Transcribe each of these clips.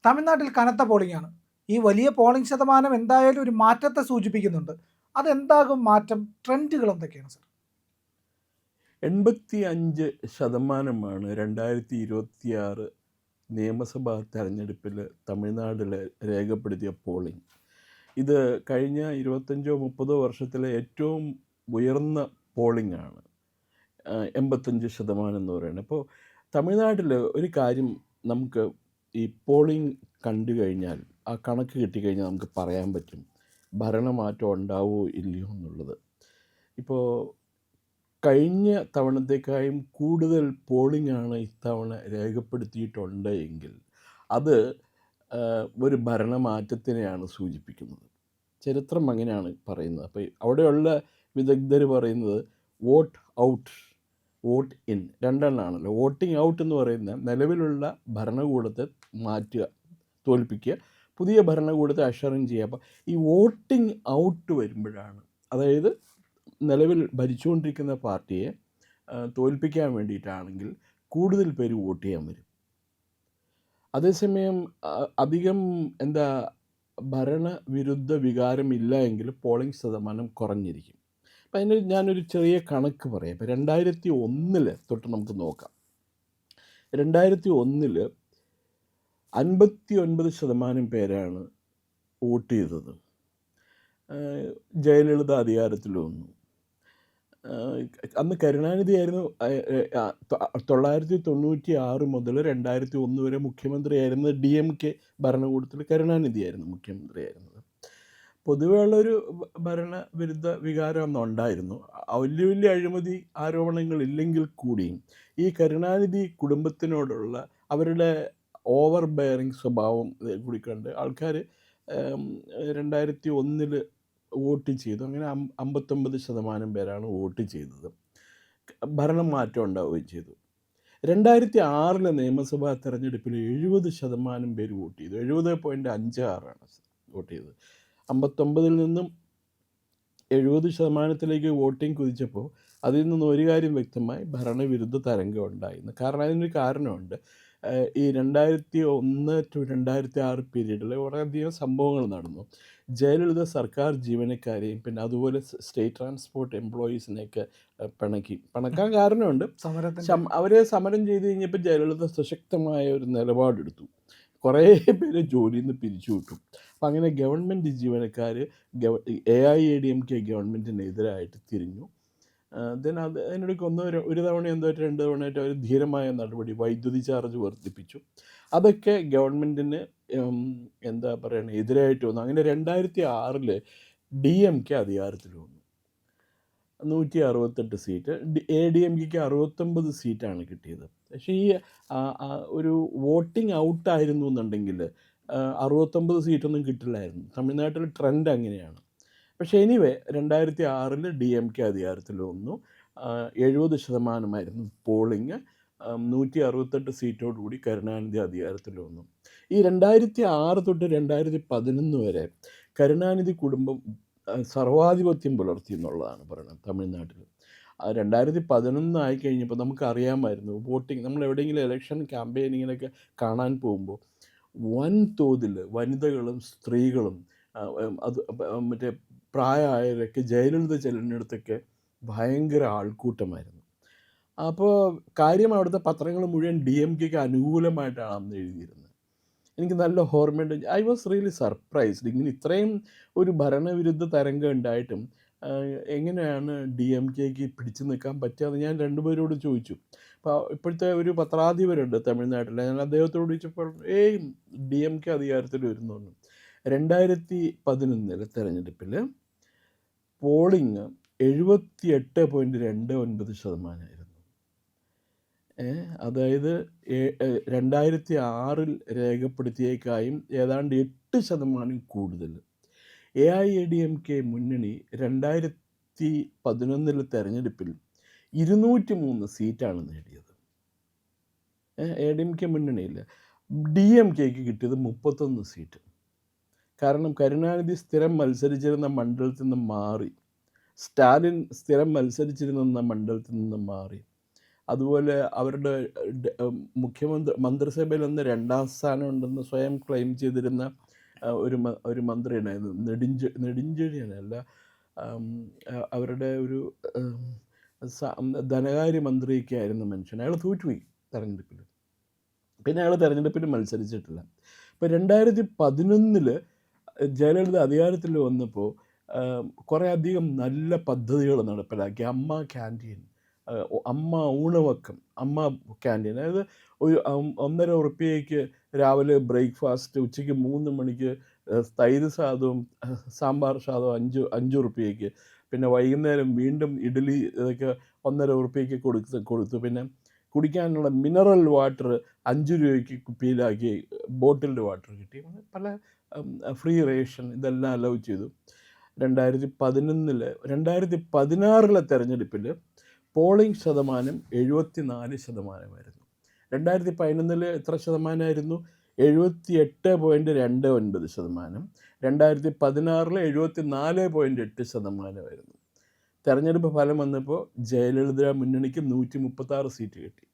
തമിഴ്നാട്ടിൽ കനത്ത പോളിംഗാണ്. ഈ വലിയ പോളിംഗ് ശതമാനം എന്തായാലും ഒരു മാറ്റത്തെ സൂചിപ്പിക്കുന്നുണ്ട്. അതെന്താകും മാറ്റം? ട്രെൻഡുകൾ എന്തൊക്കെയാണ് സർ? 85% 2026 നിയമസഭാ തെരഞ്ഞെടുപ്പിൽ തമിഴ്നാട്ടിൽ രേഖപ്പെടുത്തിയ പോളിംഗ്. ഇത് കഴിഞ്ഞ 25-30 വർഷത്തിലെ ഏറ്റവും ഉയർന്ന പോളിംഗ് ആണ്. 85% എന്ന് പറയുന്നത്. അപ്പോൾ തമിഴ്നാട്ടിൽ ഒരു കാര്യം നമുക്ക് ഈ പോളിംഗ് കണ്ടു കഴിഞ്ഞാൽ, ആ കണക്ക് കിട്ടിക്കഴിഞ്ഞാൽ നമുക്ക് പറയാൻ പറ്റും ഭരണമാറ്റം ഉണ്ടാവുമോ ഇല്ലയോ എന്നുള്ളത്. ഇപ്പോൾ കഴിഞ്ഞ തവണത്തേക്കാളും കൂടുതൽ പോളിംഗ് ആണ് ഇത്തവണ രേഖപ്പെടുത്തിയിട്ടുണ്ട് എങ്കിൽ അത് ഒരു ഭരണമാറ്റത്തിനെയാണ് സൂചിപ്പിക്കുന്നത്. ചരിത്രം അങ്ങനെയാണ് പറയുന്നത്. അപ്പോൾ അവിടെയുള്ള വിദഗ്ധർ പറയുന്നത് വോട്ട് ഔട്ട്, വോട്ട് ഇൻ രണ്ടെണ്ണമാണല്ലോ. വോട്ടിംഗ് ഔട്ട് എന്ന് പറയുന്നത് നിലവിലുള്ള ഭരണകൂടത്തെ മാറ്റുക, തോൽപ്പിക്കുക, പുതിയ ഭരണകൂടത്തെ അഷറിങ് ചെയ്യുക. അപ്പോൾ ഈ വോട്ടിംഗ് ഔട്ട് വരുമ്പോഴാണ്, അതായത് നിലവിൽ ഭരിച്ചുകൊണ്ടിരിക്കുന്ന പാർട്ടിയെ തോൽപ്പിക്കാൻ വേണ്ടിയിട്ടാണെങ്കിൽ കൂടുതൽ പേര് വോട്ട് ചെയ്യാൻ വരും. അതേസമയം അധികം ഭരണവിരുദ്ധ വികാരമില്ല എങ്കിൽ പോളിംഗ് ശതമാനം കുറഞ്ഞിരിക്കും. അപ്പം അതിന് ഞാനൊരു ചെറിയ കണക്ക് പറയാം. ഇപ്പം 2001 തൊട്ട് നമുക്ക് നോക്കാം. 2001 59% പേരാണ് വോട്ട് ചെയ്തത്. ജയലളിത അധികാരത്തിൽ വന്നു. അന്ന് കരുണാനിധി ആയിരുന്നു 1996 മുതൽ 2001 വരെ മുഖ്യമന്ത്രിയായിരുന്നത്. DMK ഭരണകൂടത്തിൽ കരുണാനിധി ആയിരുന്നു മുഖ്യമന്ത്രിയായിരുന്നത്. പൊതുവേ ഉള്ളൊരു ഭരണവിരുദ്ധ വികാരം അന്ന് ഉണ്ടായിരുന്നു. വലിയ വലിയ അഴിമതി ആരോപണങ്ങളില്ലെങ്കിൽ കൂടിയും ഈ കരുണാനിധി കുടുംബത്തിനോടുള്ള അവരുടെ ഓവർ ബെയറിങ് സ്വഭാവം കൂടി കണ്ട് ആൾക്കാർ 2001 വോട്ട് ചെയ്തു. അങ്ങനെ 59% പേരാണ് വോട്ട് ചെയ്തത്. ഭരണം മാറ്റം ഉണ്ടാവുകയും ചെയ്തു. 2006 നിയമസഭാ തെരഞ്ഞെടുപ്പിൽ 70% പേര് വോട്ട് ചെയ്തു. 70.56 വോട്ട് ചെയ്തത്. 59 നിന്നും 70% വോട്ടിംഗ് കുതിച്ചപ്പോൾ അതിൽ നിന്ന് ഒരു കാര്യം വ്യക്തമായി, ഭരണവിരുദ്ധ തരംഗം ഉണ്ടായിരുന്നു. കാരണം അതിനൊരു കാരണമുണ്ട്. ഈ 2001 to 2006 പീരീഡിൽ വളരെയധികം സംഭവങ്ങൾ നടന്നു. ജയലളിത സർക്കാർ ജീവനക്കാരെയും പിന്നെ അതുപോലെ സ്റ്റേറ്റ് ട്രാൻസ്പോർട്ട് എംപ്ലോയീസിനെയൊക്കെ പിണക്കാൻ കാരണമുണ്ട്. അവരെ സമരം ചെയ്ത് കഴിഞ്ഞപ്പോൾ ജയലളിത സശക്തമായ ഒരു നിലപാടെടുത്തു. കുറേ പേര് ജോലിയിൽ നിന്ന് പിരിച്ചു വിട്ടു. അപ്പം അങ്ങനെ ഗവൺമെൻറ് ജീവനക്കാർ AIADMK ഗവൺമെൻറ്റിനെതിരായിട്ട് തിരിഞ്ഞു. അതിനിടയ്ക്ക് ഒരു തവണ എന്തോ 2 തവണയായിട്ട് അവർ ധീരമായ നടപടി, വൈദ്യുതി ചാർജ് വർദ്ധിപ്പിച്ചു. അതൊക്കെ ഗവൺമെൻറ്റിന് എതിരായിട്ട് വന്നു. അങ്ങനെ 2006 DMK അധികാരത്തിൽ വന്നു. 168 സീറ്റ്. ADMKക്ക് 69 സീറ്റാണ് കിട്ടിയത്. പക്ഷേ ഈ ഒരു വോട്ടിംഗ് ഔട്ടായിരുന്നു എന്നുണ്ടെങ്കിൽ 69 സീറ്റൊന്നും കിട്ടില്ലായിരുന്നു. തമിഴ്നാട്ടിൽ ട്രെൻഡ് അങ്ങനെയാണ്. പക്ഷേ എനിവേ 2006 DMK അധികാരത്തിൽ വന്നു. 70% പോളിംഗ്. 168 സീറ്റോടുകൂടി കരുണാനിധി അധികാരത്തിൽ വന്നു. ഈ 2006 തൊട്ട് 2011 വരെ കരുണാനിധി കുടുംബം സർവാധിപത്യം പുലർത്തി എന്നുള്ളതാണ് പറയുന്നത് തമിഴ്നാട്ടിൽ. 2011 ആയിക്കഴിഞ്ഞപ്പോൾ നമുക്കറിയാമായിരുന്നു വോട്ടിംഗ്. നമ്മൾ എവിടെയെങ്കിലും ഇലക്ഷൻ ക്യാമ്പയിനിങ്ങിനൊക്കെ കാണാൻ പോകുമ്പോൾ വൻതോതിൽ വനിതകളും സ്ത്രീകളും അത് മറ്റേ പ്രായമായവരൊക്കെ ജയലളിത ചെല്ലുന്നിടത്തൊക്കെ ഭയങ്കര ആൾക്കൂട്ടമായിരുന്നു. അപ്പോൾ കാര്യം അവിടുത്തെ പത്രങ്ങൾ മുഴുവൻ DMKക്ക് അനുകൂലമായിട്ടാണ് അന്ന് എഴുതിയിരുന്നത്. എനിക്ക് നല്ല ഓർമ്മയുണ്ട്. I was really surprised. ഇങ്ങനെ ഇത്രയും ഒരു ഭരണവിരുദ്ധ തരംഗം ഉണ്ടായിട്ടും എങ്ങനെയാണ് DMKക്ക് പിടിച്ചു നിൽക്കാൻ പറ്റുക ഞാൻ 2 പേരോട് ചോദിച്ചു. അപ്പോൾ ഇപ്പോഴത്തെ ഒരു പത്രാധിപരുണ്ട് തമിഴ്നാട്ടിൽ. ഞാൻ അദ്ദേഹത്തോട് ചോദിച്ചപ്പോൾ DMK അധികാരത്തിൽ വരുന്നു. 2011 തെരഞ്ഞെടുപ്പിൽ പോളിംഗ് 78.29%. അതായത് 2006 രേഖപ്പെടുത്തിയേക്കായും ഏതാണ്ട് 8% കൂടുതൽ. AIADMK മുന്നണി 2011 തെരഞ്ഞെടുപ്പിൽ 203 സീറ്റാണ് നേടിയത്. AIADMK മുന്നണിയിൽ. DMKക്ക് കിട്ടിയത് 31 സീറ്റ്. കാരണം കരുണാനിധി സ്ഥിരം മത്സരിച്ചിരുന്ന മണ്ഡലത്തിൽ നിന്ന് മാറി, സ്റ്റാലിൻ സ്ഥിരം മത്സരിച്ചിരുന്ന മണ്ഡലത്തിൽ നിന്ന് മാറി. അതുപോലെ അവരുടെ മന്ത്രിസഭയിൽ നിന്ന് 2ാം സ്ഥാനം ഉണ്ടെന്ന് സ്വയം ക്ലെയിം ചെയ്തിരുന്ന ഒരു മന്ത്രി ഉണ്ടായിരുന്നു. നെടുഞ്ചെഴിയനല്ല, അവരുടെ ഒരു ധനകാര്യ മന്ത്രിയൊക്കെ ആയിരുന്ന മനുഷ്യൻ. അയാൾ തോറ്റുപോയി തെരഞ്ഞെടുപ്പിൽ. പിന്നെ അയാൾ തെരഞ്ഞെടുപ്പിൽ മത്സരിച്ചിട്ടില്ല. ഇപ്പോൾ 2011 ജയലളിത അധികാരത്തിൽ വന്നപ്പോൾ കുറേ അധികം നല്ല പദ്ധതികൾ നടപ്പിലാക്കി. അമ്മ ക്യാൻറ്റീൻ, അമ്മ ഊണവക്കം, അമ്മ ക്യാൻറ്റീൻ, അതായത് ഒരു 1.5 ഉറുപ്പ്യയ്ക്ക് രാവിലെ ബ്രേക്ക്ഫാസ്റ്റ്, ഉച്ചയ്ക്ക് 3 മണിക്ക് തൈര് സാദവും സാമ്പാർ സാദവും 5 ഉറുപ്പ്യയ്ക്ക്, പിന്നെ വൈകുന്നേരം വീണ്ടും ഇഡ്ഡലി, ഇതൊക്കെ 1.5 ഉറുപ്പ്യയ്ക്ക് കൊടുത്തു. പിന്നെ കുടിക്കാനുള്ള മിനറൽ വാട്ടർ 5 രൂപയ്ക്ക് കുപ്പിയിലാക്കി ബോട്ടിൽഡ് വാട്ടർ കിട്ടി. പല ഫ്രീ റേഷൻ ഇതെല്ലാം അലൗ ചെയ്തു. 2011 2016 തെരഞ്ഞെടുപ്പിൽ പോളിംഗ് ശതമാനം 74%. 2011 എത്ര ശതമാനമായിരുന്നു? 78.29%. 2016 74.8%. തെരഞ്ഞെടുപ്പ് ഫലം വന്നപ്പോൾ ജയലളിത മുന്നണിക്ക് 136 സീറ്റ് കിട്ടി,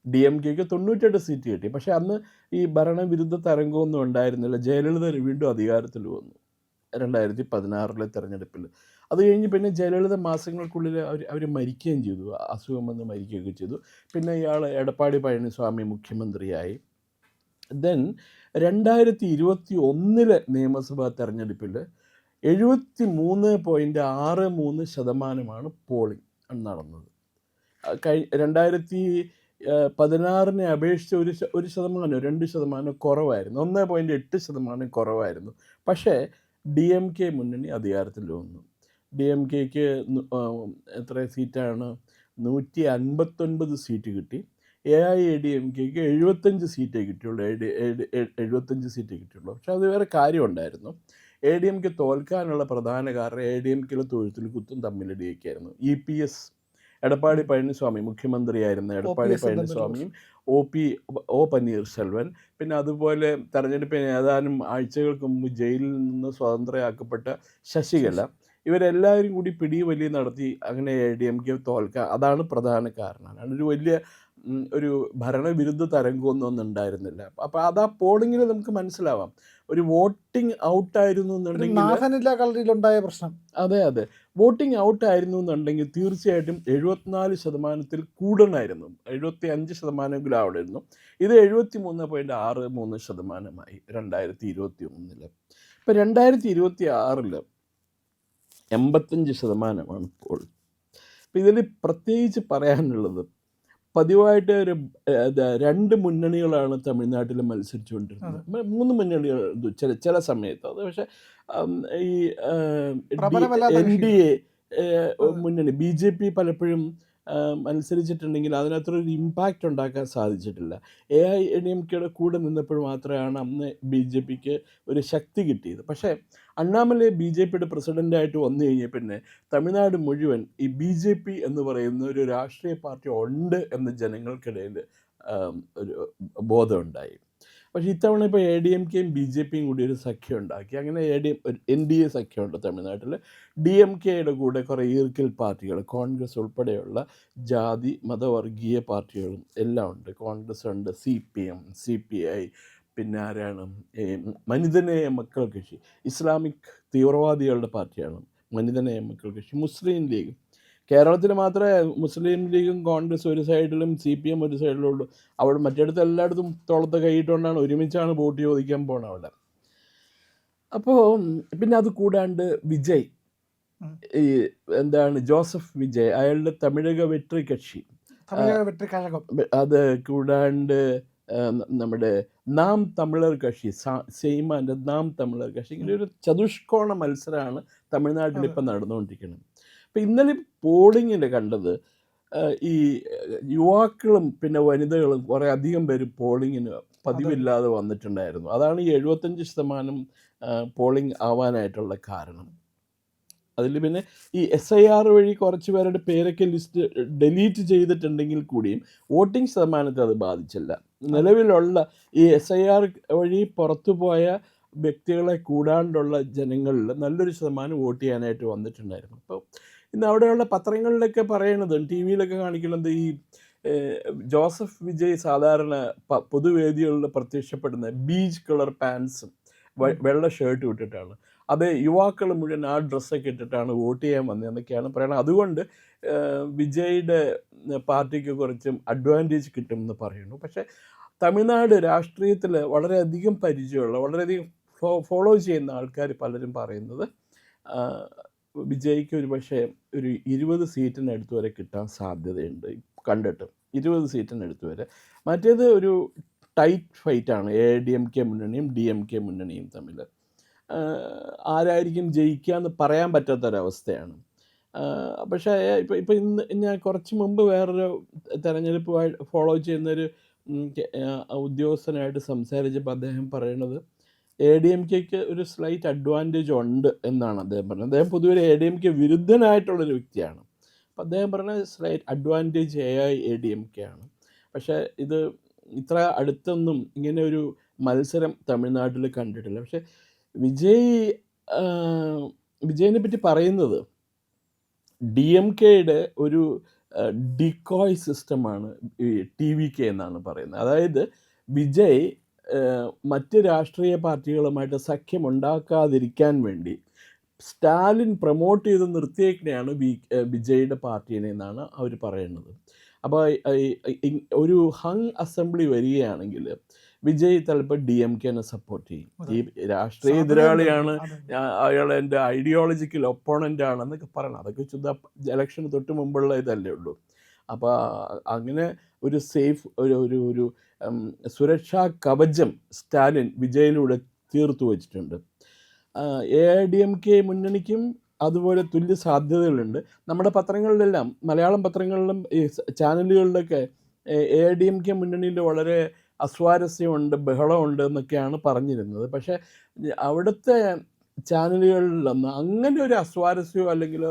DMKക്ക് 98 സീറ്റ് കിട്ടി. പക്ഷേ അന്ന് ഈ ഭരണവിരുദ്ധ തരംഗമൊന്നും ഉണ്ടായിരുന്നില്ല. ജയലളിത വീണ്ടും അധികാരത്തിൽ വന്നു 2016 തെരഞ്ഞെടുപ്പിൽ. അത് കഴിഞ്ഞ് പിന്നെ ജയലളിത മാസങ്ങൾക്കുള്ളിൽ അവർ മരിക്കുകയും ചെയ്തു, അസുഖം വന്ന് മരിക്കുകയൊക്കെ ചെയ്തു. പിന്നെ ഇയാൾ എടപ്പാടി പഴനിസ്വാമി മുഖ്യമന്ത്രിയായി. ദെൻ 2021 നിയമസഭാ തെരഞ്ഞെടുപ്പിൽ 73.63% പോളിംഗ് നടന്നത്. 2016 അപേക്ഷിച്ച് 1%-2% കുറവായിരുന്നു, 1.8% കുറവായിരുന്നു. പക്ഷേ DMK മുന്നണി അധികാരത്തിൽ വന്നു. DMKക്ക് എത്ര സീറ്റാണ്? 159 സീറ്റ് കിട്ടി. AIADMKക്ക് 75 സീറ്റേ കിട്ടിയുള്ളൂ. 75 സീറ്റേ കിട്ടിയുള്ളൂ. പക്ഷെ അത് വേറെ കാര്യമുണ്ടായിരുന്നു. ADMK തോൽക്കാനുള്ള പ്രധാന കാരണം ADMKയിലെ തൊഴുത്തിൽ കുത്തും തമ്മിലടിയൊക്കെയായിരുന്നു. EPS, എടപ്പാടി പഴനിസ്വാമി മുഖ്യമന്ത്രിയായിരുന്ന എടപ്പാടി പഴനിസ്വാമിയും ഒ പന്നീർശെൽവൻ, പിന്നെ അതുപോലെ തെരഞ്ഞെടുപ്പിന് ഏതാനും ആഴ്ചകൾക്ക് മുമ്പ് ജയിലിൽ നിന്ന് സ്വതന്ത്രയാക്കപ്പെട്ട ശശികല, ഇവരെല്ലാവരും കൂടി പിടിവലി നടത്തി അങ്ങനെ ADMK തോൽക്കുക. അതാണ് പ്രധാന കാരണം. ഒരു വലിയ ഒരു ഭരണവിരുദ്ധ തരംഗമൊന്നും ഉണ്ടായിരുന്നില്ല. അപ്പോൾ അത് ആ പോളിങ്ങിൽ നമുക്ക് മനസ്സിലാവാം. ഒരു വോട്ടിംഗ് ഔട്ടായിരുന്നു എന്നുണ്ടെങ്കിൽ പ്രശ്നം. അതെ, വോട്ടിംഗ് ഔട്ടായിരുന്നു എന്നുണ്ടെങ്കിൽ തീർച്ചയായിട്ടും 74%-ൽ കൂടണമായിരുന്നു. 75% അവിടെ ഇരുന്നു. ഇത് 73.63%-മായി 2021. ഇപ്പം 2026 85%-മാണ് ഇപ്പോൾ. അപ്പം ഇതിൽ പ്രത്യേകിച്ച് പറയാനുള്ളത്, പതിവായിട്ട് 2 മുന്നണികളാണ് തമിഴ്നാട്ടിൽ മത്സരിച്ചുകൊണ്ടിരുന്നത്. 3 മുന്നണികൾ ചില സമയത്ത്. അത് പക്ഷേ ഈ NDA മുന്നണി BJP പലപ്പോഴും മത്സരിച്ചിട്ടുണ്ടെങ്കിൽ അതിനകത്തൊരു ഇമ്പാക്റ്റ് ഉണ്ടാക്കാൻ സാധിച്ചിട്ടില്ല. AIADMKയുടെ കൂടെ നിന്നപ്പോൾ മാത്രമാണ് അന്ന് BJPക്ക് ഒരു ശക്തി കിട്ടിയത്. പക്ഷേ അണ്ണാമലൈ BJPയുടെ പ്രസിഡൻ്റായിട്ട് വന്നു കഴിഞ്ഞാൽ പിന്നെ തമിഴ്നാട് മുഴുവൻ ഈ BJP എന്ന് പറയുന്ന ഒരു രാഷ്ട്രീയ പാർട്ടി ഉണ്ട് എന്ന് ജനങ്ങൾക്കിടയിൽ ഒരു ബോധമുണ്ടായി. പക്ഷേ ഇത്തവണ ഇപ്പോൾ ADMKയും BJPയും കൂടി ഒരു സഖ്യം ഉണ്ടാക്കി. അങ്ങനെ NDA സഖ്യമുണ്ട് തമിഴ്നാട്ടിൽ. DMKയുടെ കൂടെ കുറേ ഈർക്കിൽ പാർട്ടികൾ, കോൺഗ്രസ് ഉൾപ്പെടെയുള്ള ജാതി മതവർഗീയ പാർട്ടികളും എല്ലാം ഉണ്ട്. കോൺഗ്രസ് ഉണ്ട്, CPM, CPI, പിന്നെ ആരാണ്, മനിതനേയ മക്കൾ കക്ഷി, ഇസ്ലാമിക് തീവ്രവാദികളുടെ പാർട്ടിയാണ് മനിതനേയ മക്കൾ കക്ഷി. മുസ്ലിം ലീഗ്, കേരളത്തിൽ മാത്രമേ മുസ്ലിം ലീഗും കോൺഗ്രസ് ഒരു സൈഡിലും CPM ഒരു സൈഡിലും ഉള്ളൂ. അവിടെ മറ്റിടത്ത് എല്ലായിടത്തും തോളത്ത് കൈയിട്ടുകൊണ്ടാണ് ഒരുമിച്ചാണ് വോട്ട് ചോദിക്കാൻ പോകണം അവിടെ. അപ്പോൾ പിന്നെ അത് കൂടാണ്ട് വിജയ്, ഈ ജോസഫ് വിജയ്, അയാളുടെ തമിഴക വെട്രി കക്ഷി, അത് കൂടാണ്ട് നമ്മുടെ നാം തമിഴർ കക്ഷി, സീമാൻ്റെ നാം തമിഴർ കക്ഷി. ഇങ്ങനെ ഒരു ചതുഷ്കോണ മത്സരമാണ് തമിഴ്നാട്ടിൽ ഇപ്പം നടന്നുകൊണ്ടിരിക്കുന്നത്. അപ്പം ഇന്നലെ പോളിങ്ങിൽ കണ്ടത് ഈ യുവാക്കളും പിന്നെ വനിതകളും കുറേ അധികം പേര് പോളിങ്ങിന് പതിവില്ലാതെ വന്നിട്ടുണ്ടായിരുന്നു. അതാണ് ഈ 75% പോളിംഗ് ആവാനായിട്ടുള്ള കാരണം. അതിൽ പിന്നെ ഈ SIR വഴി കുറച്ച് പേരുടെ പേരൊക്കെ ലിസ്റ്റ് ഡിലീറ്റ് ചെയ്തിട്ടുണ്ടെങ്കിൽ കൂടിയും വോട്ടിംഗ് ശതമാനത്തെ അത് ബാധിച്ചില്ല. നിലവിലുള്ള ഈ SIR വഴി പുറത്തുപോയ വ്യക്തികളെ കൂടാണ്ടുള്ള ജനങ്ങളിൽ നല്ലൊരു ശതമാനം വോട്ട് ചെയ്യാനായിട്ട് വന്നിട്ടുണ്ടായിരുന്നു. അപ്പോൾ ഇന്ന് അവിടെയുള്ള പത്രങ്ങളിലൊക്കെ പറയണത്, ടി വിയിലൊക്കെ കാണിക്കുന്നത്, ഈ ജോസഫ് വിജയ് സാധാരണ പൊതുവേദികളിൽ പ്രത്യക്ഷപ്പെടുന്ന ബീച്ച് കളർ പാൻസും വെള്ള ഷർട്ടും ഇട്ടിട്ടാണ്. അത് യുവാക്കൾ മുഴുവൻ ആ ഡ്രസ്സൊക്കെ ഇട്ടിട്ടാണ് വോട്ട് ചെയ്യാൻ വന്നതെന്നൊക്കെയാണ് പറയുന്നത്. അതുകൊണ്ട് വിജയുടെ പാർട്ടിക്ക് കുറച്ചും അഡ്വാൻറ്റേജ് കിട്ടുമെന്ന് പറയുന്നു. പക്ഷേ തമിഴ്നാട് രാഷ്ട്രീയത്തിൽ വളരെയധികം പരിചയമുള്ള, വളരെയധികം ഫോളോ ചെയ്യുന്ന ആൾക്കാർ പലരും പറയുന്നത് വിജയ്ക്ക് ഒരു പക്ഷേ ഒരു 20 സീറ്റിനടുത്ത് വരെ കിട്ടാൻ സാധ്യതയുണ്ട് കണ്ടിട്ട്. 20 സീറ്റിനടുത്ത് വരെ. മറ്റേത് ഒരു ടൈറ്റ് ഫൈറ്റാണ് AIDMK മുന്നണിയും DMK മുന്നണിയും തമ്മിൽ. ആരായിരിക്കും ജയിക്കുക എന്ന് പറയാൻ പറ്റാത്തൊരവസ്ഥയാണ്. പക്ഷേ ഇപ്പം ഇന്ന് ഞാൻ കുറച്ച് മുമ്പ് വേറൊരു തെരഞ്ഞെടുപ്പുമായി ഫോളോ ചെയ്യുന്നൊരു ഉദ്യോഗസ്ഥനായിട്ട് സംസാരിച്ചപ്പോൾ അദ്ദേഹം പറയുന്നത് AIDMKക്ക് ഒരു സ്ലൈറ്റ് അഡ്വാൻറ്റേജ് ഉണ്ട് എന്നാണ് അദ്ദേഹം പറഞ്ഞത്. അദ്ദേഹം പൊതുവെ AIDMK വിരുദ്ധനായിട്ടുള്ളൊരു വ്യക്തിയാണ്. അപ്പോൾ അദ്ദേഹം പറഞ്ഞ സ്ലൈറ്റ് അഡ്വാൻറ്റേജ് AIDMK ആണ്. പക്ഷേ ഇത് ഇത്ര അടുത്തൊന്നും ഇങ്ങനെ ഒരു മത്സരം തമിഴ്നാട്ടിൽ കണ്ടിട്ടില്ല. പക്ഷേ വിജയിനെ പറ്റി പറയുന്നത് DMKയുടെ ഒരു ഡിക്കോയ് സിസ്റ്റമാണ് ഈ TVK എന്നാണ് പറയുന്നത്. അതായത് വിജയ് മറ്റ് രാഷ്ട്രീയ പാർട്ടികളുമായിട്ട് സഖ്യമുണ്ടാക്കാതിരിക്കാൻ വേണ്ടി സ്റ്റാലിൻ പ്രൊമോട്ട് ചെയ്ത് നിർത്തിയേക്കണെയാണ് വിജയുടെ പാർട്ടീനെ എന്നാണ് അവർ പറയുന്നത്. അപ്പോൾ ഒരു ഹങ് അസംബ്ലി വരികയാണെങ്കിൽ വിജയ് ചിലപ്പോൾ DMKനെ സപ്പോർട്ട് ചെയ്യും. ഈ രാഷ്ട്രീയ എതിരാളിയാണ്, അയാൾ എൻ്റെ ഐഡിയോളജിക്കൽ ഒപ്പോണൻ്റ് ആണെന്നൊക്കെ പറയണം. അതൊക്കെ ചുദ്ധ ഇലക്ഷന് തൊട്ട് മുമ്പുള്ള ഇതല്ലേ ഉള്ളൂ. അപ്പോൾ അങ്ങനെ ഒരു സേഫ് ഒരു സുരക്ഷാ കവചം സ്റ്റാലിൻ വിജയിലൂടെ തീർത്തു വച്ചിട്ടുണ്ട്. AIDMK മുന്നണിക്കും അതുപോലെ തുല്യ സാധ്യതകളുണ്ട്. നമ്മുടെ പത്രങ്ങളിലെല്ലാം, മലയാളം പത്രങ്ങളിലും ഈ ചാനലുകളിലൊക്കെ AIDMK മുന്നണിയിൽ വളരെ അസ്വാരസ്യമുണ്ട്, ബഹളമുണ്ട് എന്നൊക്കെയാണ് പറഞ്ഞിരുന്നത്. പക്ഷേ അവിടുത്തെ ചാനലുകളിലൊന്നും അങ്ങനെ ഒരു അസ്വാരസ്യമോ അല്ലെങ്കിൽ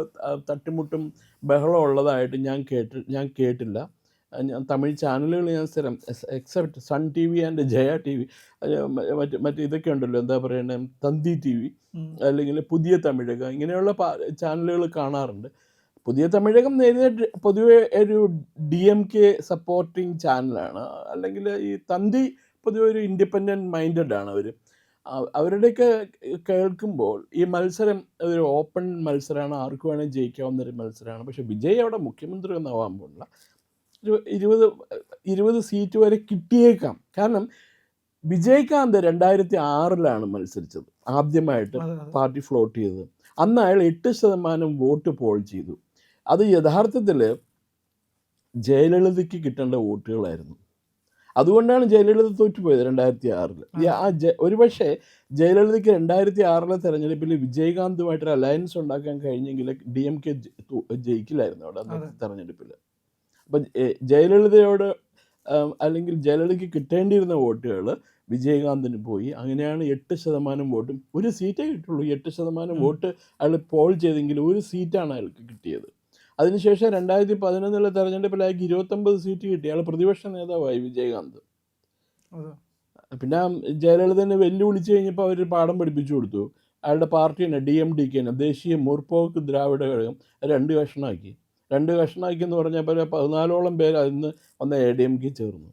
തട്ടുമുട്ടും ബഹളം ഉള്ളതായിട്ട് ഞാൻ കേട്ടില്ല. ഞാൻ തമിഴ് ചാനലുകൾ ഞാൻ സ്ഥിരം except Sun TV and Jaya TV, മറ്റ് ഇതൊക്കെ ഉണ്ടല്ലോ, എന്താ പറയുന്നത്, തന്തി TV അല്ലെങ്കിൽ പുതിയ തമിഴകം, ഇങ്ങനെയുള്ള ചാനലുകൾ കാണാറുണ്ട്. പുതിയ തമിഴകം നേരിട്ട് പൊതുവെ ഒരു DMK സപ്പോർട്ടിങ് ചാനലാണ്. അല്ലെങ്കിൽ ഈ തന്തി പൊതുവെ ഒരു ഇൻഡിപെൻഡൻറ്റ് മൈൻഡഡ് ആണ് അവർ. അവരുടെയൊക്കെ കേൾക്കുമ്പോൾ ഈ മത്സരം ഒരു ഓപ്പൺ മത്സരമാണ്, ആർക്ക് വേണമെങ്കിൽ ജയിക്കാവുന്നൊരു മത്സരമാണ്. പക്ഷേ വിജയ് അവിടെ മുഖ്യമന്ത്രി ഒന്നും ആവാൻ പോകുന്നില്ല. ഒരു 20 സീറ്റ് വരെ കിട്ടിയേക്കാം. കാരണം വിജയകാന്ത് 2006 മത്സരിച്ചത്, ആദ്യമായിട്ട് പാർട്ടി ഫ്ലോട്ട് ചെയ്തത്. അന്ന് അയാൾ 8% വോട്ട് പോൾ ചെയ്തു. അത് യഥാർത്ഥത്തിൽ ജയലളിതയ്ക്ക് കിട്ടേണ്ട വോട്ടുകളായിരുന്നു. അതുകൊണ്ടാണ് ജയലളിത തോറ്റുപോയത് 2006. ഒരുപക്ഷെ ജയലളിതയ്ക്ക് 2006 തെരഞ്ഞെടുപ്പിൽ വിജയകാന്തുമായിട്ടൊരു അലയൻസ് ഉണ്ടാക്കാൻ കഴിഞ്ഞെങ്കിൽ DMK ജയിക്കില്ലായിരുന്നു അവിടെ അന്നത്തെ തെരഞ്ഞെടുപ്പിൽ. അപ്പം ജയലളിതയോട് അല്ലെങ്കിൽ ജയലളിതയ്ക്ക് കിട്ടേണ്ടിയിരുന്ന വോട്ടുകൾ വിജയകാന്തിന് പോയി. അങ്ങനെയാണ് 8% വോട്ടും, ഒരു സീറ്റേ കിട്ടുള്ളൂ. 8% വോട്ട് അയാൾ പോൾ ചെയ്തെങ്കിൽ ഒരു സീറ്റാണ് അയാൾക്ക് കിട്ടിയത്. അതിനുശേഷം 2011 തെരഞ്ഞെടുപ്പിൽ അയാൾക്ക് 29 സീറ്റ് കിട്ടി. അയാൾ പ്രതിപക്ഷ നേതാവായി വിജയകാന്ത്. പിന്നെ ജയലളിതനെ വെല്ലുവിളിച്ച് കഴിഞ്ഞപ്പോൾ അവർ പാഠം പഠിപ്പിച്ചു കൊടുത്തു. അയാളുടെ പാർട്ടിയാണ് DMDK, ദേശീയ മുർപോക്ക് ദ്രാവിഡ കഴകം, 2 കഷ്ണമാക്കി. 2 കഷ്ണമാക്കി എന്ന് പറഞ്ഞപ്പോൾ 14ഓളം പേര് അതിന് വന്ന AIDMK ചേർന്നു.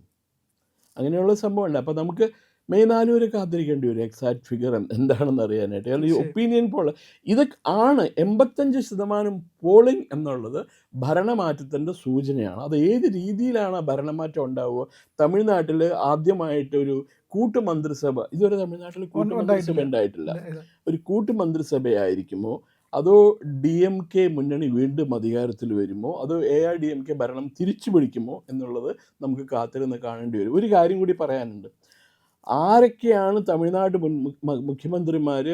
അങ്ങനെയുള്ള സംഭവമുണ്ട്. അപ്പോൾ നമുക്ക് മെയ് 4 വരെ കാത്തിരിക്കേണ്ടി വരും എക്സാക്ട് ഫിഗർ എന്താണെന്ന് അറിയാനായിട്ട്. അല്ലെങ്കിൽ ഈ ഒപ്പീനിയൻ പോൾ ഇതൊക്കെ ആണ്. 85% പോളിംഗ് എന്നുള്ളത് ഭരണമാറ്റത്തിൻ്റെ സൂചനയാണ്. അത് ഏത് രീതിയിലാണ് ഭരണമാറ്റം ഉണ്ടാവുക? തമിഴ്നാട്ടിൽ ആദ്യമായിട്ടൊരു കൂട്ടുമന്ത്രിസഭ, ഇതുവരെ തമിഴ്നാട്ടിൽ കൂട്ടുമന്ത്രിസഭ ഉണ്ടായിട്ടില്ല. ഒരു കൂട്ടുമന്ത്രിസഭയായിരിക്കുമോ, അതോ DMK മുന്നണി വീണ്ടും അധികാരത്തിൽ വരുമോ, അതോ AIDMK ഭരണം തിരിച്ചു പിടിക്കുമോ എന്നുള്ളത് നമുക്ക് കാത്തിരുന്ന് കാണേണ്ടി വരും. ഒരു കാര്യം കൂടി പറയാനുണ്ട്. ആരൊക്കെയാണ് തമിഴ്നാട് മുഖ്യമന്ത്രിമാർ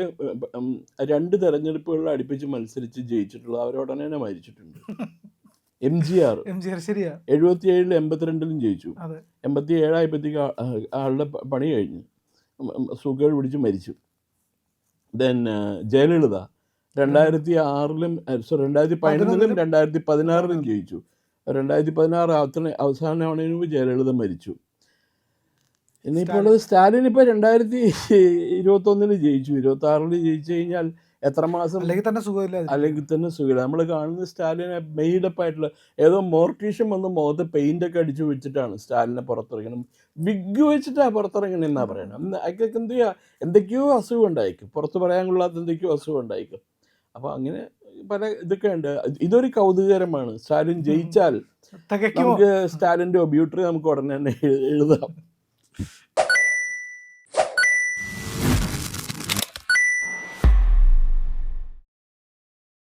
2 തെരഞ്ഞെടുപ്പുകളിൽ അടുപ്പിച്ച് മത്സരിച്ച് ജയിച്ചിട്ടുള്ളത്? അവരോടനെ തന്നെ മരിച്ചിട്ടുണ്ട്. MGR ശരിയാ, 77 82 ജയിച്ചു. 87 ആയപ്പോഴത്തേക്ക് ആളുടെ പണി കഴിഞ്ഞു, സുഖം പിടിച്ച് മരിച്ചു. ദെൻ ജയലളിത 2006 2011 2016 ജയിച്ചു. 2016 അവസാനമാണതിന് മുമ്പ് ജയലളിത മരിച്ചു. ഇനിയിപ്പോൾ ഉള്ളത് സ്റ്റാലിൻ ഇപ്പോൾ 2021 ജയിച്ചു. 26 ജയിച്ചു കഴിഞ്ഞാൽ എത്ര മാസം അല്ലെങ്കിൽ തന്നെ സുഖമില്ലാതിരിക്കും. അല്ലെങ്കിൽ തന്നെ സുഖമില്ല. നമ്മൾ കാണുന്ന സ്റ്റാലിനെ മെയ്ഡപ്പ് ആയിട്ടുള്ള ഏതോ മോർട്ടീഷ്യൻ വന്ന് മുഖത്ത് പെയിൻ്റൊക്കെ അടിച്ച് വെച്ചിട്ടാണ് സ്റ്റാലിനെ പുറത്തിറങ്ങണം. വിഗ് വെച്ചിട്ടാണ് പുറത്തിറങ്ങണമെന്നാണ് പറയണം. അയാൾക്ക് എന്തൊക്കെയോ അസുഖം ഉണ്ടായിരിക്കും, പുറത്ത് പറയാൻ കൊള്ളാത്ത എന്തൊക്കെയോ അസുഖം ഉണ്ടായിരിക്കും. അപ്പോൾ അങ്ങനെ പല ഇതൊക്കെ ഉണ്ട്. ഇതൊരു കൗതുകകരമാണ്. സ്റ്റാലിൻ ജയിച്ചാൽ തികയ്ക്കുമോ? നമുക്ക് സ്റ്റാലിൻ്റെ ഒബ്യൂട്ടറി നമുക്ക് ഉടനെ തന്നെ എഴുതാം.